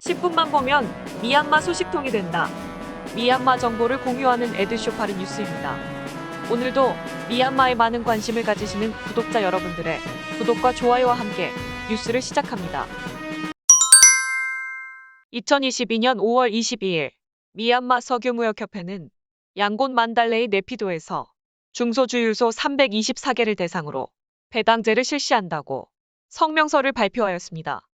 10분만 보면 미얀마 소식통이 된다. 미얀마 정보를 공유하는 에드쇼파르 뉴스입니다. 오늘도 미얀마에 많은 관심을 가지시는 구독자 여러분들의 구독과 좋아요와 함께 뉴스를 시작합니다. 2022년 5월 22일 미얀마 석유무역협회는 양곤 만달레이 네피도에서 중소주유소 324개를 대상으로 배당제를 실시한다고 성명서를 발표하였습니다.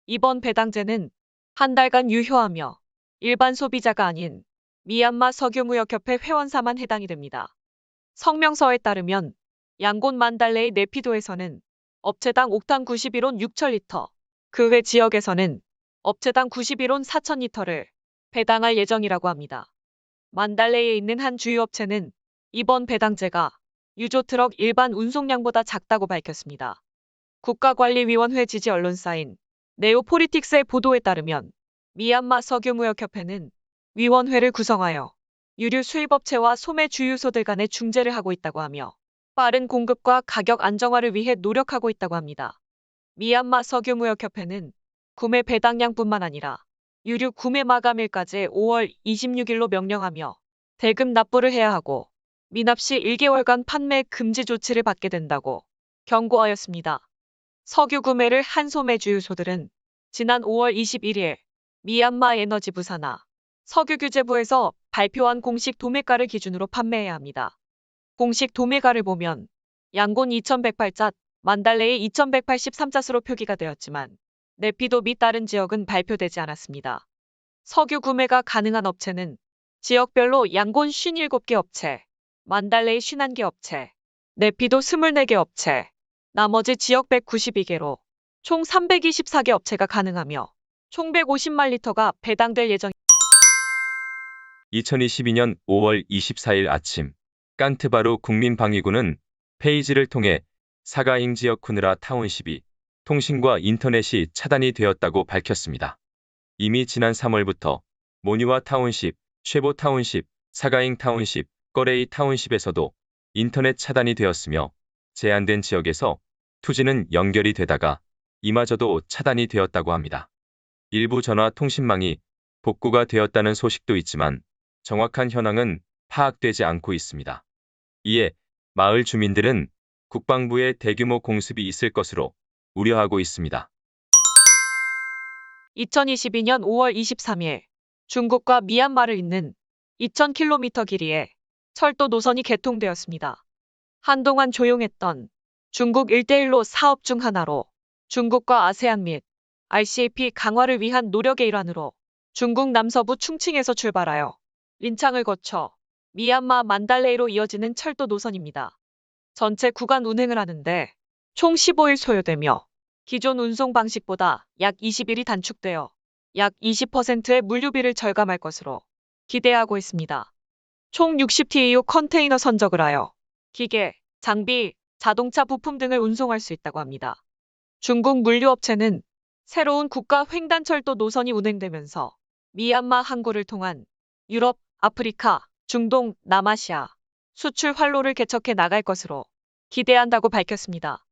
이번 배당제는 한 달간 유효하며 일반 소비자가 아닌 미얀마 석유무역협회 회원사만 해당이 됩니다. 성명서에 따르면 양곤 만달레이 네피도에서는 업체당 옥탄 91온 6,000리터, 그 외 지역에서는 업체당 91온 4,000리터를 배당할 예정이라고 합니다. 만달레이에 있는 한 주유업체는 이번 배당제가 유조트럭 일반 운송량보다 작다고 밝혔습니다. 국가관리위원회 지지 언론사인 네오포리틱스의 보도에 따르면 미얀마 석유무역협회는 위원회를 구성하여 유류 수입업체와 소매 주유소들 간의 중재를 하고 있다고 하며 빠른 공급과 가격 안정화를 위해 노력하고 있다고 합니다. 미얀마 석유무역협회는 구매 배당량뿐만 아니라 유류 구매 마감일까지 5월 26일로 명령하며 대금 납부를 해야 하고 미납 시 1개월간 판매 금지 조치를 받게 된다고 경고하였습니다. 석유 구매를 한 소매 주유소들은 지난 5월 21일 미얀마 에너지부 산하 석유규제부에서 발표한 공식 도매가를 기준으로 판매해야 합니다. 공식 도매가를 보면 양곤 2108잣, 만달레이 2183잣으로 표기가 되었지만 네피도 및 다른 지역은 발표되지 않았습니다. 석유 구매가 가능한 업체는 지역별로 양곤 57개 업체, 만달레이 51개 업체, 네피도 24개 업체, 나머지 지역 192개로 총 324개 업체가 가능하며 총 150만 리터가 배당될 예정입니다. 2022년 5월 24일 아침, 깐트바루 국민방위군은 페이지를 통해 사가잉 지역 쿠느라 타운십이 통신과 인터넷이 차단이 되었다고 밝혔습니다. 이미 지난 3월부터 모니와 타운십, 쉐보 타운십, 사가잉 타운십, 꺼레이 타운십에서도 인터넷 차단이 되었으며 제한된 지역에서 투지는 연결이 되다가 이마저도 차단이 되었다고 합니다. 일부 전화 통신망이 복구가 되었다는 소식도 있지만 정확한 현황은 파악되지 않고 있습니다. 이에 마을 주민들은 국방부의 대규모 공습이 있을 것으로 우려하고 있습니다. 2022년 5월 23일 중국과 미얀마를 잇는 2,000km 길이의 철도 노선이 개통되었습니다. 한동안 조용했던 중국 1대1로 사업 중 하나로 중국과 아세안 및 RCEP 강화를 위한 노력의 일환으로 중국 남서부 충칭에서 출발하여 린창을 거쳐 미얀마 만달레이로 이어지는 철도 노선입니다. 전체 구간 운행을 하는데 총 15일 소요되며 기존 운송 방식보다 약 20일이 단축되어 약 20%의 물류비를 절감할 것으로 기대하고 있습니다. 총 60TEU 컨테이너 선적을 하여 기계, 장비, 자동차 부품 등을 운송할 수 있다고 합니다. 중국 물류업체는 새로운 국가 횡단철도 노선이 운행되면서 미얀마 항구를 통한 유럽, 아프리카, 중동, 남아시아 수출 활로를 개척해 나갈 것으로 기대한다고 밝혔습니다.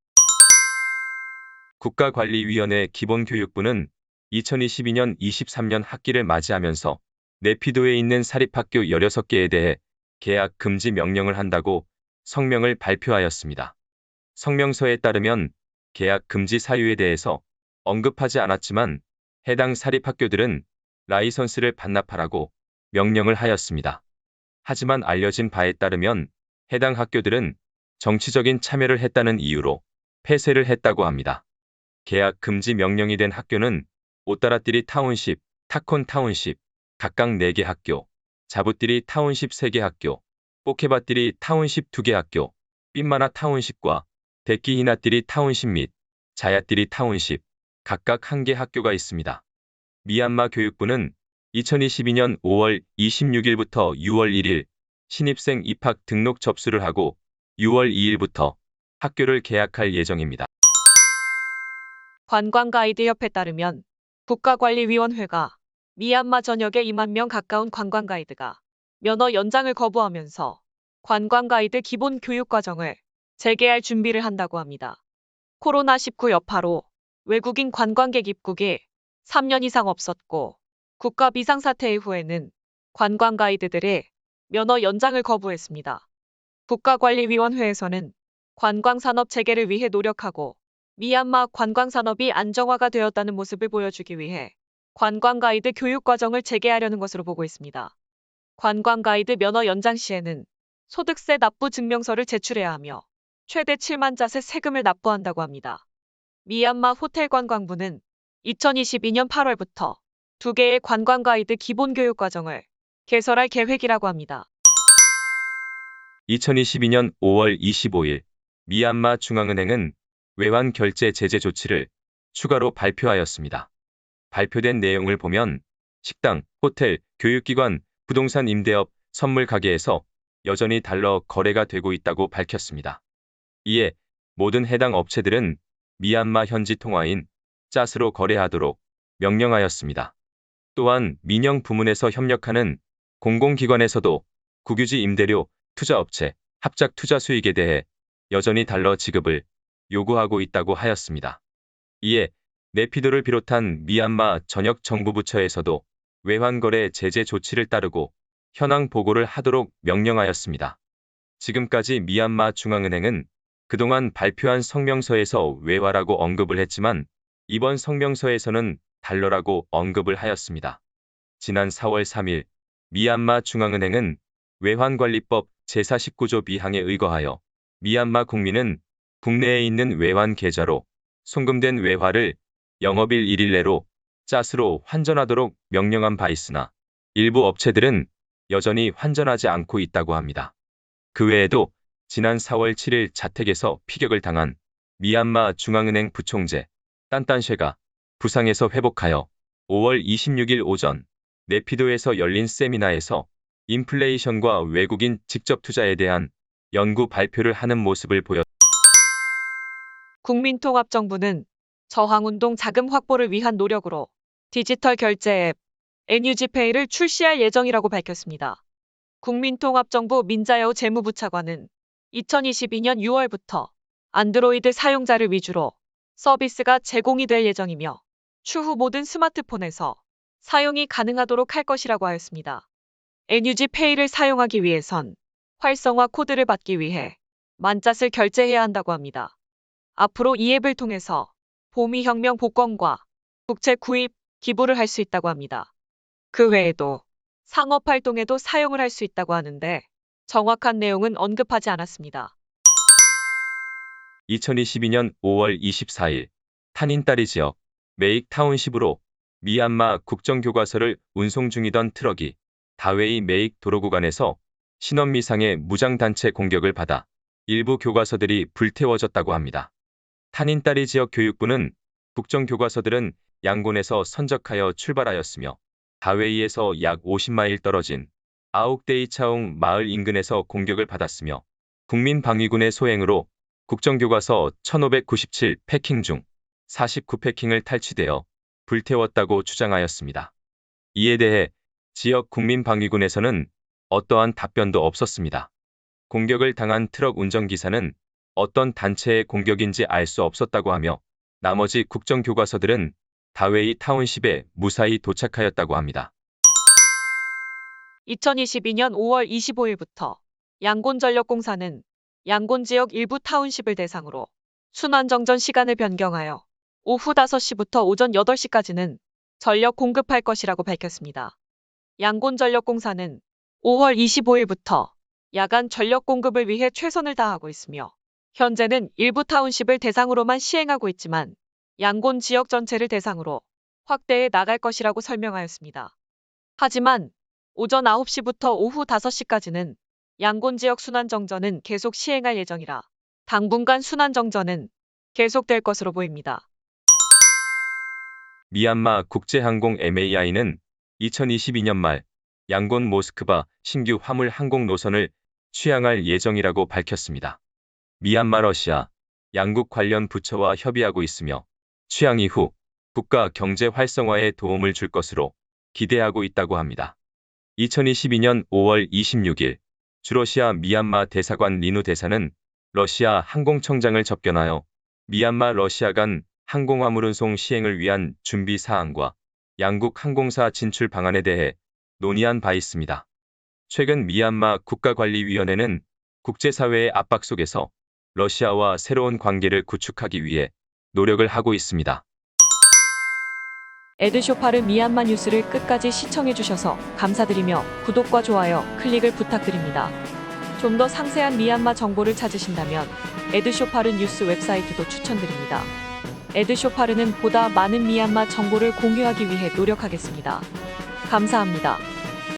국가관리위원회 기본교육부는 2022년 23년 학기를 맞이하면서 네피도에 있는 사립학교 16개에 대해 개학 금지 명령을 한다고 성명을 발표하였습니다. 성명서에 따르면 개학 금지 사유에 대해서 언급하지 않았지만 해당 사립학교들은 라이선스를 반납하라고 명령을 하였습니다. 하지만 알려진 바에 따르면 해당 학교들은 정치적인 참여를 했다는 이유로 폐쇄를 했다고 합니다. 개학 금지 명령이 된 학교는 오따라띠리 타운십, 타콘 타운십, 각각 4개 학교, 자부띠리 타운십 3개 학교, 포케바띠리 타운십 2개 학교, 삔마나 타운십과 데키히나띠리 타운십 및 자야띠리 타운십, 각각 1개 학교가 있습니다. 미얀마 교육부는 2022년 5월 26일부터 6월 1일 신입생 입학 등록 접수를 하고 6월 2일부터 학교를 개학할 예정입니다. 관광가이드협회에 따르면 국가관리위원회가 미얀마 전역에 2만 명 가까운 관광가이드가 면허 연장을 거부하면서 관광가이드 기본 교육과정을 재개할 준비를 한다고 합니다. 코로나19 여파로 외국인 관광객 입국이 3년 이상 없었고 국가 비상사태 이후에는 관광 가이드들의 면허 연장을 거부했습니다. 국가관리위원회에서는 관광산업 재개를 위해 노력하고 미얀마 관광산업이 안정화가 되었다는 모습을 보여주기 위해 관광 가이드 교육 과정을 재개하려는 것으로 보고 있습니다. 관광 가이드 면허 연장 시에는 소득세 납부 증명서를 제출해야 하며 최대 7만 자세 세금을 납부한다고 합니다. 미얀마 호텔관광부는 2022년 8월부터 2개의 관광 가이드 기본 교육 과정을 개설할 계획이라고 합니다. 2022년 5월 25일 미얀마 중앙은행은 외환 결제 제재 조치를 추가로 발표하였습니다. 발표된 내용을 보면 식당, 호텔, 교육기관, 부동산 임대업, 선물 가게에서 여전히 달러 거래가 되고 있다고 밝혔습니다. 이에 모든 해당 업체들은 미얀마 현지 통화인 짜스로 거래하도록 명령하였습니다. 또한 민영 부문에서 협력하는 공공기관에서도 국유지 임대료, 투자업체, 합작 투자 수익에 대해 여전히 달러 지급을 요구하고 있다고 하였습니다. 이에 네피도를 비롯한 미얀마 전역 정부 부처에서도 외환거래 제재 조치를 따르고 현황 보고를 하도록 명령하였습니다. 지금까지 미얀마 중앙은행은 그동안 발표한 성명서에서 외화라고 언급을 했지만 이번 성명서에서는 달러라고 언급을 하였습니다. 지난 4월 3일 미얀마 중앙은행은 외환관리법 제49조 B항에 의거하여 미얀마 국민은 국내에 있는 외환 계좌로 송금된 외화를 영업일 1일 내로 짜스로 환전하도록 명령한 바 있으나 일부 업체들은 여전히 환전하지 않고 있다고 합니다. 그 외에도 지난 4월 7일 자택에서 피격을 당한 미얀마 중앙은행 부총재 딴딴쉐가 부상에서 회복하여 5월 26일 오전 네피도에서 열린 세미나에서 인플레이션과 외국인 직접 투자에 대한 연구 발표를 하는 모습을 보였습니다. 국민통합정부는 저항운동 자금 확보를 위한 노력으로 디지털 결제 앱 NUG페이를 출시할 예정이라고 밝혔습니다. 국민통합정부 민자여우 재무부 차관은 2022년 6월부터 안드로이드 사용자를 위주로 서비스가 제공이 될 예정이며 추후 모든 스마트폰에서 사용이 가능하도록 할 것이라고 하였습니다. NUG페이를 사용하기 위해선 활성화 코드를 받기 위해 만잣을 결제해야 한다고 합니다. 앞으로 이 앱을 통해서 보미혁명 복권과 국채 구입, 기부를 할 수 있다고 합니다. 그 외에도 상업활동에도 사용을 할 수 있다고 하는데 정확한 내용은 언급하지 않았습니다. 2022년 5월 24일 타닌따리 지역 메익 타운십으로 미얀마 국정교과서를 운송 중이던 트럭이 다웨이 메익 도로 구간에서 신원미상의 무장단체 공격을 받아 일부 교과서들이 불태워졌다고 합니다. 타닌따리 지역 교육부는 국정교과서들은 양곤에서 선적하여 출발하였으며 다웨이에서 약 50마일 떨어진 아욱데이차웅 마을 인근에서 공격을 받았으며 국민방위군의 소행으로 국정교과서 1597 패킹 중 49패킹을 탈취되어 불태웠다고 주장하였습니다. 이에 대해 지역 국민방위군에서는 어떠한 답변도 없었습니다. 공격을 당한 트럭 운전기사는 어떤 단체의 공격인지 알 수 없었다고 하며 나머지 국정교과서들은 다웨이 타운십에 무사히 도착하였다고 합니다. 2022년 5월 25일부터 양곤전력공사는 양곤 지역 일부 타운십을 대상으로 순환정전 시간을 변경하여 오후 5시부터 오전 8시까지는 전력 공급할 것이라고 밝혔습니다. 양곤전력공사는 5월 25일부터 야간 전력 공급을 위해 최선을 다하고 있으며 현재는 일부 타운십을 대상으로만 시행하고 있지만 양곤 지역 전체를 대상으로 확대해 나갈 것이라고 설명하였습니다. 하지만 오전 9시부터 오후 5시까지는 양곤 지역 순환정전은 계속 시행할 예정이라 당분간 순환정전은 계속될 것으로 보입니다. 미얀마 국제항공 MAI는 2022년 말 양곤 모스크바 신규 화물 항공 노선을 취항할 예정이라고 밝혔습니다. 미얀마 러시아 양국 관련 부처와 협의하고 있으며 취항 이후 국가 경제 활성화에 도움을 줄 것으로 기대하고 있다고 합니다. 2022년 5월 26일 주러시아 미얀마 대사관 리누 대사는 러시아 항공청장을 접견하여 미얀마 러시아 간 항공화물 운송 시행을 위한 준비 사항과 양국 항공사 진출 방안에 대해 논의한 바 있습니다. 최근 미얀마 국가관리위원회는 국제사회의 압박 속에서 러시아와 새로운 관계를 구축하기 위해 노력을 하고 있습니다. 에드쇼파르 미얀마 뉴스를 끝까지 시청해주셔서 감사드리며 구독과 좋아요, 클릭을 부탁드립니다. 좀 더 상세한 미얀마 정보를 찾으신다면 에드쇼파르 뉴스 웹사이트도 추천드립니다. 에드쇼파르는 보다 많은 미얀마 정보를 공유하기 위해 노력하겠습니다. 감사합니다.